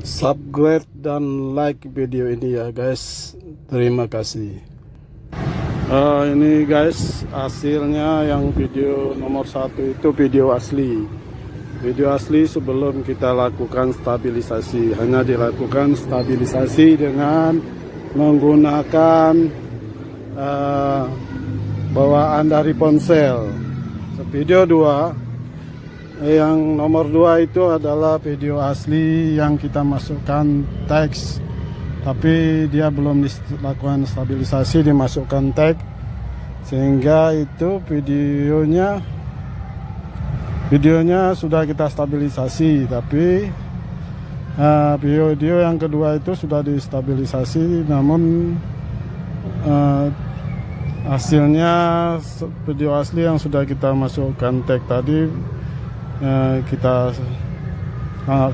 subscribe dan like video ini ya guys, terima kasih. Ini guys hasilnya, yang video nomor 1 itu video asli. Video asli sebelum kita lakukan stabilisasi, hanya dilakukan stabilisasi dengan menggunakan bawaan dari ponsel. Video 2, yang nomor 2 itu adalah video asli yang kita masukkan teks, tapi dia belum dilakukan stabilisasi, dimasukkan teks, sehingga itu videonya sudah kita stabilisasi. Tapi video yang kedua itu sudah distabilisasi, namun hasilnya video asli yang sudah kita masukkan teks tadi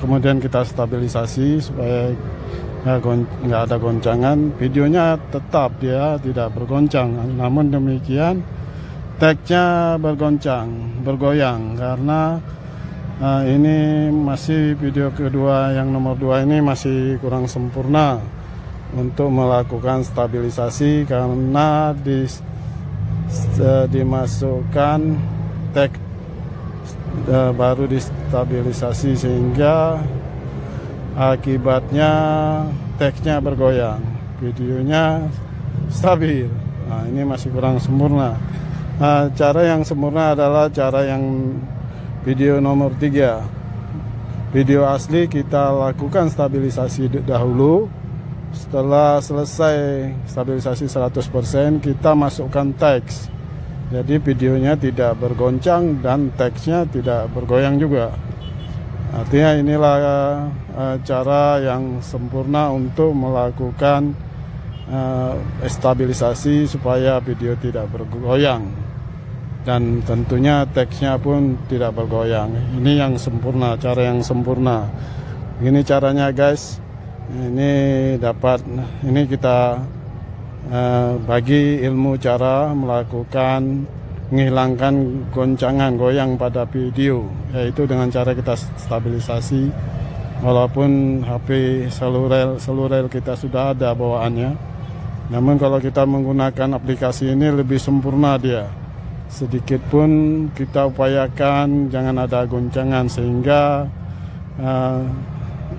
kemudian kita stabilisasi supaya nggak ada goncangan. Videonya tetap dia tidak bergoncang, namun demikian teksnya bergoyang karena ini masih video kedua, yang nomor 2 ini masih kurang sempurna untuk melakukan stabilisasi karena dimasukkan teks baru distabilisasi, sehingga akibatnya teksnya bergoyang, videonya stabil. Nah, ini masih kurang sempurna. Cara yang sempurna adalah cara yang video nomor 3. Video asli kita lakukan stabilisasi dahulu. Setelah selesai stabilisasi 100%, kita masukkan teks. Jadi videonya tidak bergoncang dan teksnya tidak bergoyang juga. Artinya inilah cara yang sempurna untuk melakukan stabilisasi supaya video tidak bergoyang, dan tentunya teksnya pun tidak bergoyang. Ini yang sempurna, cara yang sempurna. Ini caranya guys. Ini kita bagi ilmu cara menghilangkan goncangan goyang pada video, yaitu dengan cara kita stabilisasi. Walaupun HP seluler kita sudah ada bawaannya, namun kalau kita menggunakan aplikasi ini lebih sempurna dia. Sedikit pun kita upayakan jangan ada goncangan, sehingga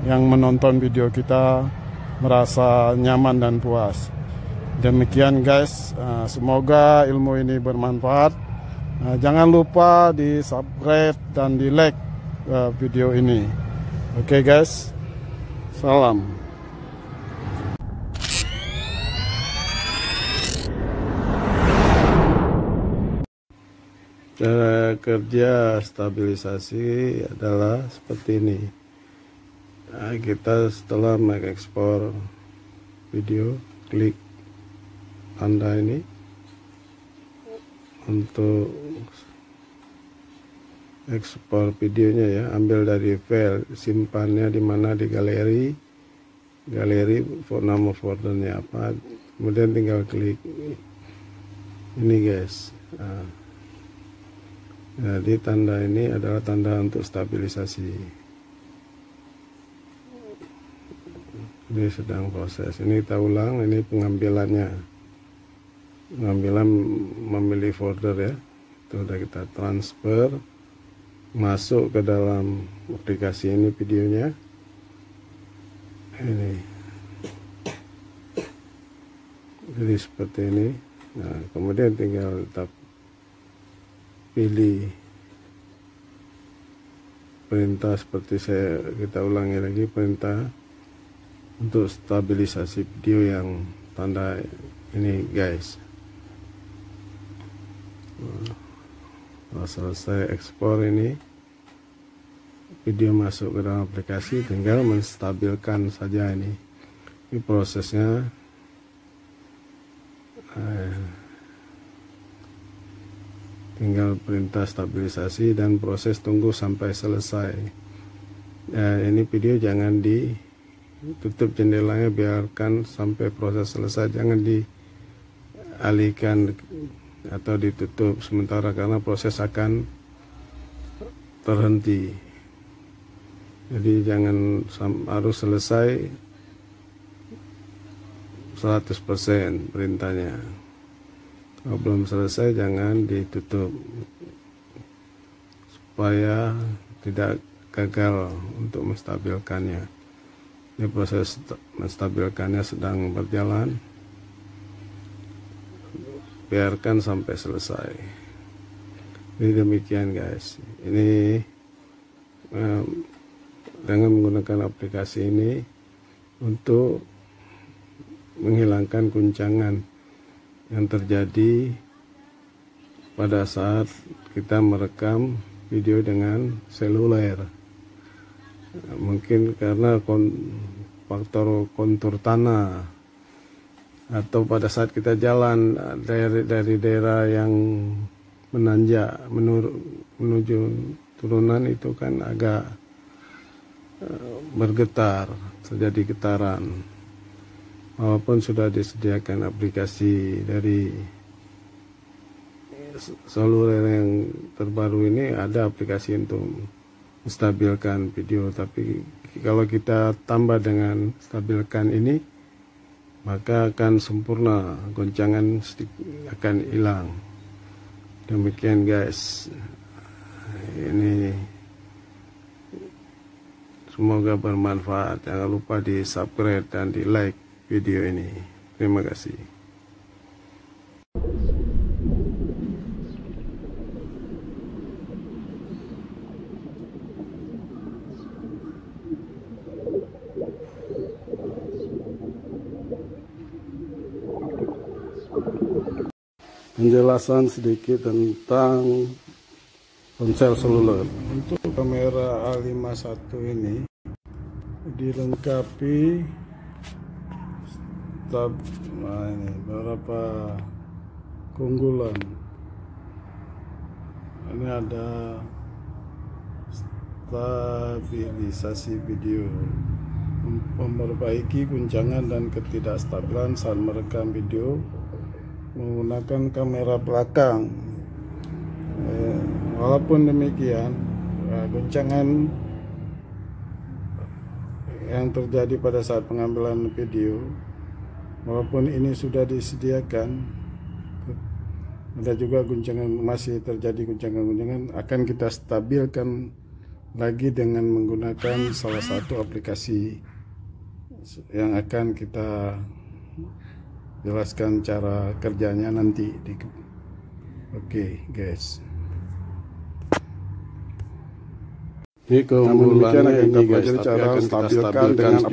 yang menonton video kita merasa nyaman dan puas. Demikian guys, semoga ilmu ini bermanfaat. Jangan lupa di subscribe dan di like video ini. Oke guys, salam. Cara kerja stabilisasi adalah seperti ini. Kita setelah mengekspor video, klik tanda ini untuk ekspor videonya ya. Ambil dari file, simpannya di mana, di galeri, nama foldernya apa, kemudian tinggal klik ini guys. Jadi tanda ini adalah tanda untuk stabilisasi. Ini sedang proses. Ini kita ulang, ini pengambilan memilih folder ya. Itu udah kita transfer masuk ke dalam aplikasi ini videonya. Ini jadi seperti ini. Nah, kemudian tinggal kita pilih perintah, seperti kita ulangi lagi, perintah untuk stabilisasi video yang tanda ini guys. Setelah selesai ekspor ini, video masuk ke dalam aplikasi, tinggal menstabilkan saja ini prosesnya. Tinggal perintah stabilisasi dan proses tunggu sampai selesai. Ini video jangan ditutup jendelanya, biarkan sampai proses selesai, jangan dialihkan atau ditutup sementara karena proses akan terhenti. Jadi jangan harus selesai 100% perintahnya. Kalau belum selesai jangan ditutup, supaya tidak gagal untuk menstabilkannya. Ini proses menstabilkannya sedang berjalan, biarkan sampai selesai. Jadi demikian guys, ini dengan menggunakan aplikasi ini untuk menghilangkan guncangan yang terjadi pada saat kita merekam video dengan seluler. Mungkin karena faktor kontur tanah, atau pada saat kita jalan dari daerah yang menanjak menuju turunan, itu kan agak bergetar, terjadi getaran. Walaupun sudah disediakan aplikasi dari seluler yang terbaru ini, ada aplikasi untuk menstabilkan video, tapi kalau kita tambah dengan stabilkan ini, maka akan sempurna, goncangan akan hilang. Demikian guys, ini semoga bermanfaat. Jangan lupa di subscribe dan di like video ini. Terima kasih. Penjelasan sedikit tentang ponsel seluler. Untuk kamera A51 ini dilengkapi ini beberapa keunggulan. Ini ada stabilisasi video, memperbaiki guncangan dan ketidakstabilan saat merekam video menggunakan kamera belakang. Walaupun demikian, guncangan yang terjadi pada saat pengambilan video, walaupun ini sudah disediakan, ada juga guncangan, masih terjadi guncangan-guncangan, akan kita stabilkan lagi dengan menggunakan salah satu aplikasi yang akan kita jelaskan cara kerjanya nanti. Oke guys, ini keunggulannya ini guys, cara stabilkan dengan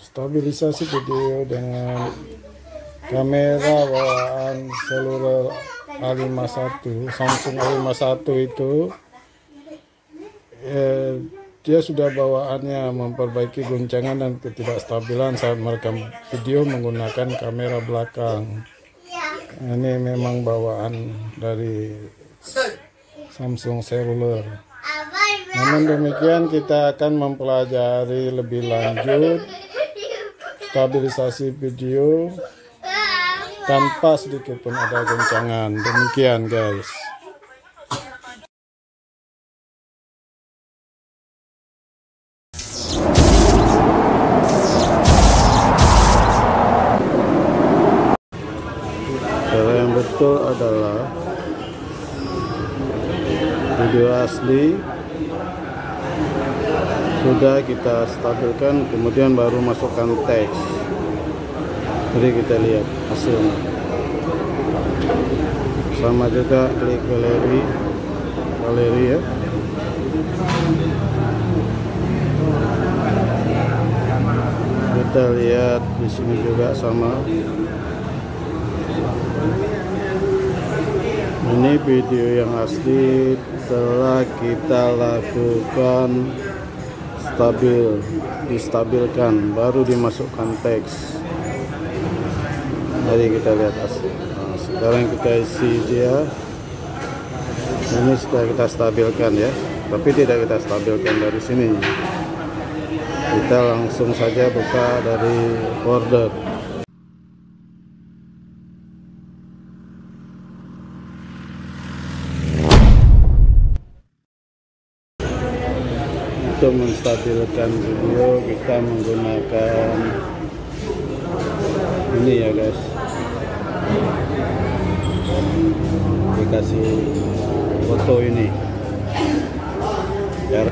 stabilisasi video dengan kamera bawaan seluler A51, Samsung A51 itu dia sudah bawaannya memperbaiki guncangan dan ketidakstabilan saat merekam video menggunakan kamera belakang. Ini memang bawaan dari Samsung seluler. Namun demikian, kita akan mempelajari lebih lanjut stabilisasi video tanpa sedikit pun ada goncangan. Demikian guys. Cara yang betul adalah video asli sudah kita stabilkan, kemudian baru masukkan teks. Jadi kita lihat hasilnya. Sama juga klik galeri ya. Kita lihat di sini juga sama. Ini video yang asli telah kita lakukan distabilkan, baru dimasukkan teks. Mari kita lihat asli. Nah, sekarang kita isi dia. Ini sudah kita stabilkan ya, tapi tidak kita stabilkan dari sini. Kita langsung saja buka dari border. Untuk menstabilkan video kita menggunakan ini ya guys, aplikasi foto ini ya.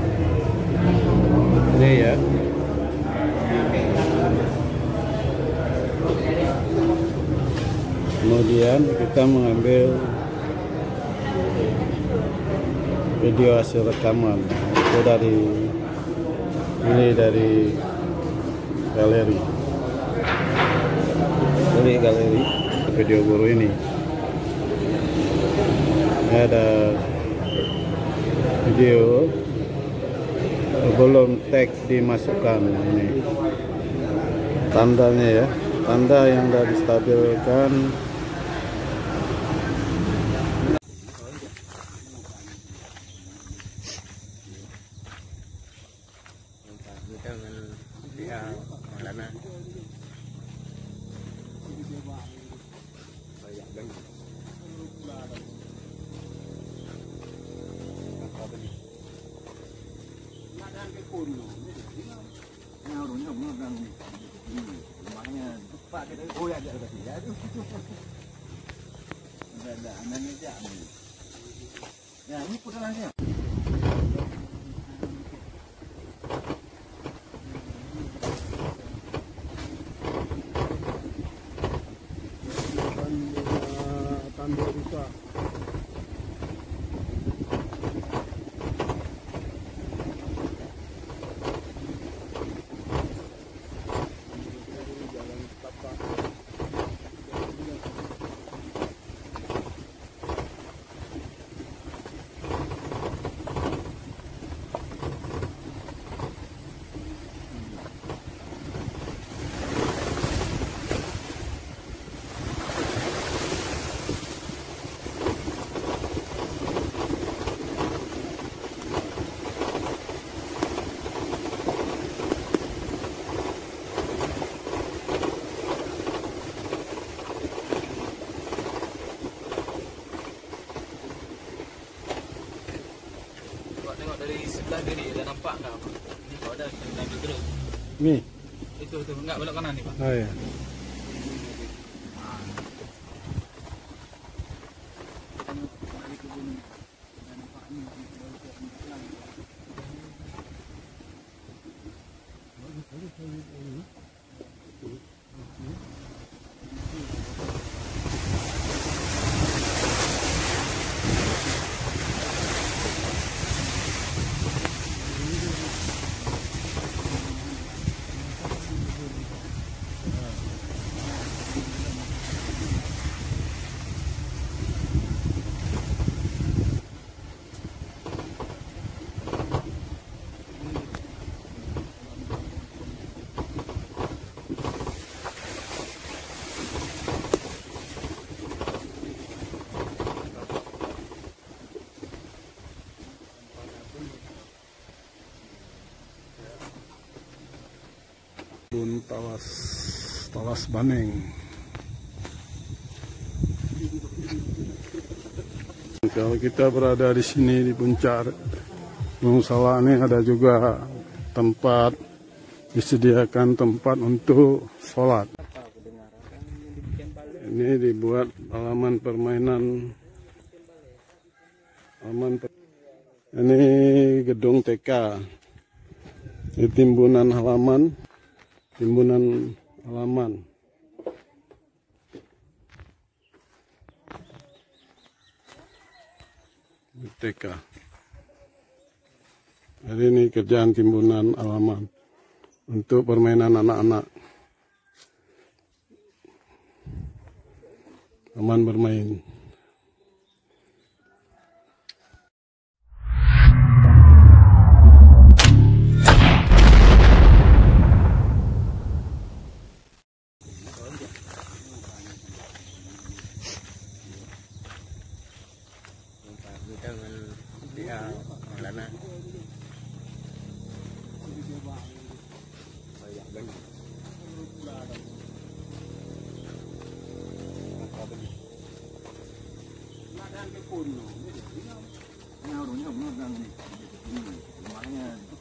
Kemudian kita mengambil video hasil rekaman itu dari galeri video guru ini. Ada video belum teks dimasukkan, ini tandanya ya, tanda yang sudah distabilkan. Dari sebelah kiri ada nampak nggak Pak? Ini kalau ada kita ambil terus. Nih. Itu enggak belok kanan nih Pak. Oh ya. Kebun talas Baneng. Kalau kita berada di sini di puncak Gunung Salak ini, ada juga tempat disediakan tempat untuk sholat. Ini dibuat halaman permainan. Ini gedung TK. Ini timbunan halaman. TK. Jadi ini kerjaan timbunan halaman untuk permainan anak-anak. Taman bermain.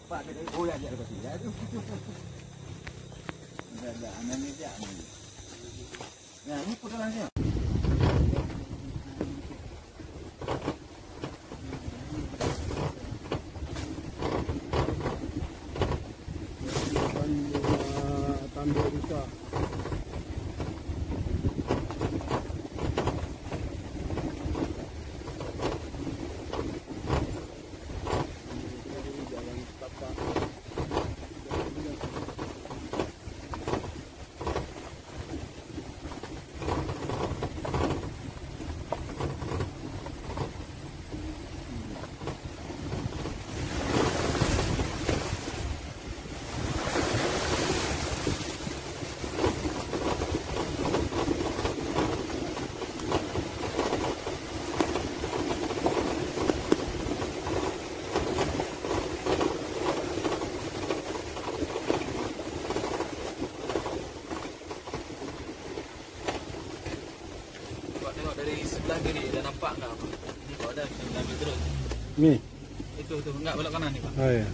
Pak dia oh ya dia lepas dia tu. Dah anak ni dia. Ya, ni pegang dia. Tanduk rusak. Tengok dari sebelah kiri, dah nampak tak apa? Ni kau dah ambil terus. Ni. Itu enggak belok kanan ni, Pak. Oh ya.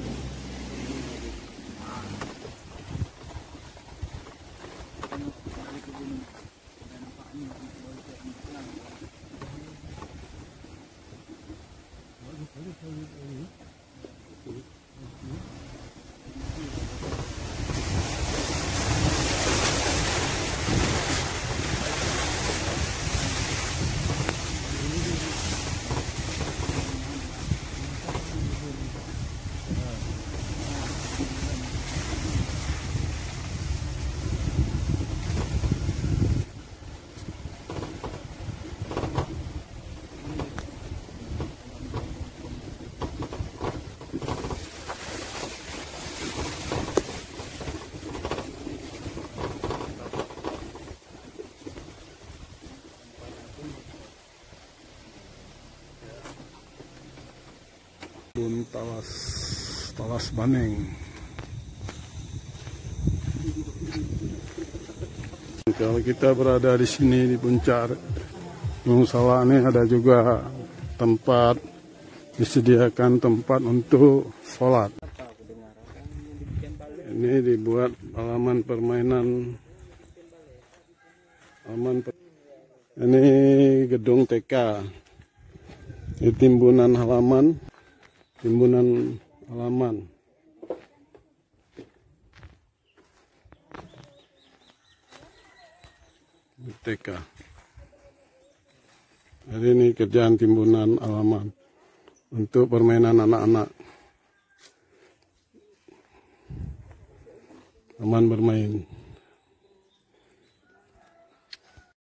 Kebun Talas Baneng. Kalau kita berada di sini di puncak Gunung Salak ini ada juga tempat disediakan tempat untuk sholat. Ini dibuat halaman permainan. Ini gedung TK. Ini timbunan halaman. TK. Jadi ini kerjaan timbunan halaman untuk permainan anak-anak. Taman bermain.